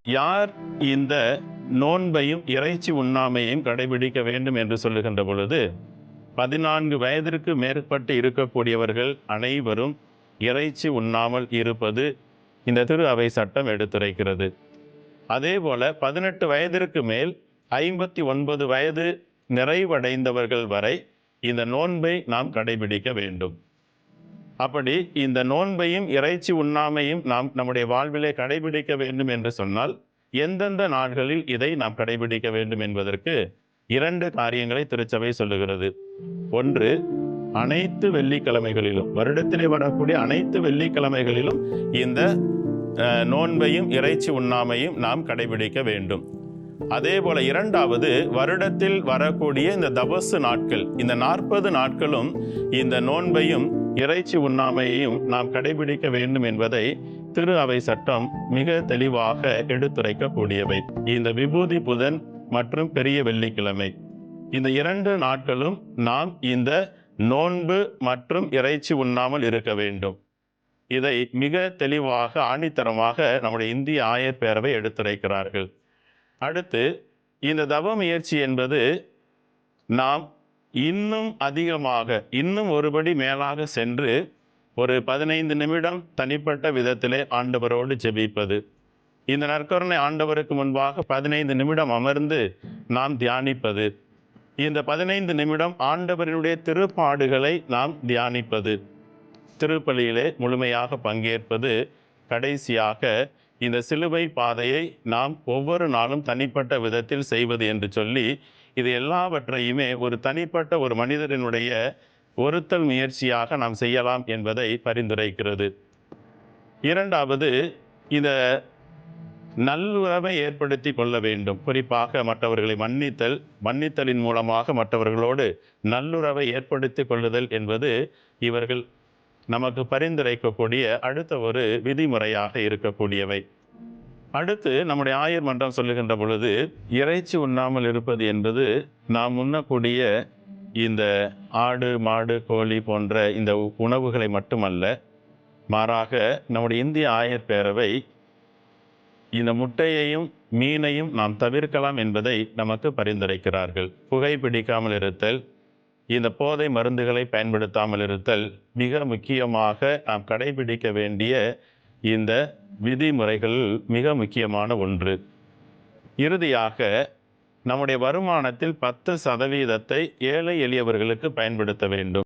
யார் இந்த நோன்பையும் இறைச்சி உண்ணாமையும் கடைபிடிக்க வேண்டும் என்று சொல்லுகின்ற பொழுது, 14 வயதிற்கு மேற்பட்டு இருக்கக்கூடியவர்கள் அனைவரும் இறைச்சி உண்ணாமல் இருப்பது இந்த திரு அவை சட்டம் எடுத்துரைக்கிறது. அதேபோல 18 வயதிற்கு மேல் 59 வயது நிறைவடைந்தவர்கள் வரை இந்த நோன்பை நாம் கடைபிடிக்க வேண்டும். அப்படி இந்த நோன்பையும் இறைச்சி உண்ணாமையும் நாம் நம்முடைய வாழ்விலே கடைபிடிக்க வேண்டும் என்று சொன்னால், எந்தெந்த நாட்களில் இதை நாம் கடைபிடிக்க வேண்டும் என்பதற்கு 2 காரியங்களை திருச்சபை சொல்லுகிறது. ஒன்று, அனைத்து வெள்ளிக்கிழமைகளிலும், வருடத்திலே வரக்கூடிய அனைத்து வெள்ளிக்கிழமைகளிலும் இந்த நோன்பையும் இறைச்சி உண்ணாமையும் நாம் கடைபிடிக்க வேண்டும். அதே போல 2வது, வருடத்தில் வரக்கூடிய இந்த தபசு நாட்கள், இந்த 40 நாட்களும் இந்த நோன்பையும் இறைச்சி உண்ணாமையையும் நாம் கடைபிடிக்க வேண்டும் என்பதை திரு அவை சட்டம் மிக தெளிவாக எடுத்துரைக்கக்கூடியவை. இந்த விபூதி புதன் மற்றும் பெரிய வெள்ளிக்கிழமை, இந்த 2 நாட்களும் நாம் இந்த நோன்பு மற்றும் இறைச்சி உண்ணாமல் இருக்க வேண்டும். இதை மிக தெளிவாக ஆணித்தரமாக நம்முடைய இந்திய ஆயர் பேரவை எடுத்துரைக்கிறார்கள். அடுத்து, இந்த தவ முயற்சி என்பது நாம் இன்னும் அதிகமாக, இன்னும் ஒருபடி மேலாக சென்று ஒரு 15 நிமிடம் தனிப்பட்ட விதத்திலே ஆண்டவரோடு ஜெபிப்பது. இந்த நற்கருணை ஆண்டவருக்கு முன்பாக 15 நிமிடம் அமர்ந்து நாம் தியானிப்பது. இந்த 15 நிமிடம் ஆண்டவரினுடைய திருப்பாடுகளை நாம் தியானிப்பது, திருப்பலியிலே முழுமையாக பங்கேற்பது, கடைசியாக இந்த சிலுவை பாதையை நாம் ஒவ்வொரு நாளும் தனிப்பட்ட விதத்தில் செய்வது என்று சொல்லி, இது எல்லாவற்றையுமே ஒரு தனிப்பட்ட ஒரு மனிதரினுடைய ஒருத்தல் முயற்சியாக நாம் செய்யலாம் என்பதை பரிந்துரைக்கிறது. 2வது, இந்த நல்லுறவை ஏற்படுத்தி கொள்ள வேண்டும். குறிப்பாக மற்றவர்களை மன்னித்தலின் மூலமாக மற்றவர்களோடு நல்லுறவை ஏற்படுத்தி கொள்ளுதல் என்பது இவர்கள் நமக்கு பரிந்துரைக்கக்கூடிய அடுத்த ஒரு விதிமுறையாக இருக்கக்கூடியவை. அடுத்து, நம்முடைய ஆயர் மன்றம் சொல்லுகின்ற பொழுது, இறைச்சி உண்ணாமல் இருப்பது என்பது நாம் உண்ணக்கூடிய இந்த ஆடு, மாடு, கோழி போன்ற இந்த உணவுகளை மட்டுமல்ல, மாறாக நம்முடைய இந்திய ஆயர் பேரவை இந்த முட்டையையும் மீனையும் நாம் தவிர்க்கலாம் என்பதை நமக்கு பரிந்துரைக்கிறார்கள். புகைப்பிடிக்காமல் இருத்தல், இந்த போதை மருந்துகளை பயன்படுத்தாமல் இருத்தல் மிக முக்கியமாக நாம் கடைபிடிக்க வேண்டிய இந்த விதிமுறைகள் மிக முக்கியமான ஒன்று. இறுதியாக, நம்முடைய வருமானத்தில் 10% ஏழை எளியவர்களுக்கு பயன்படுத்த வேண்டும்.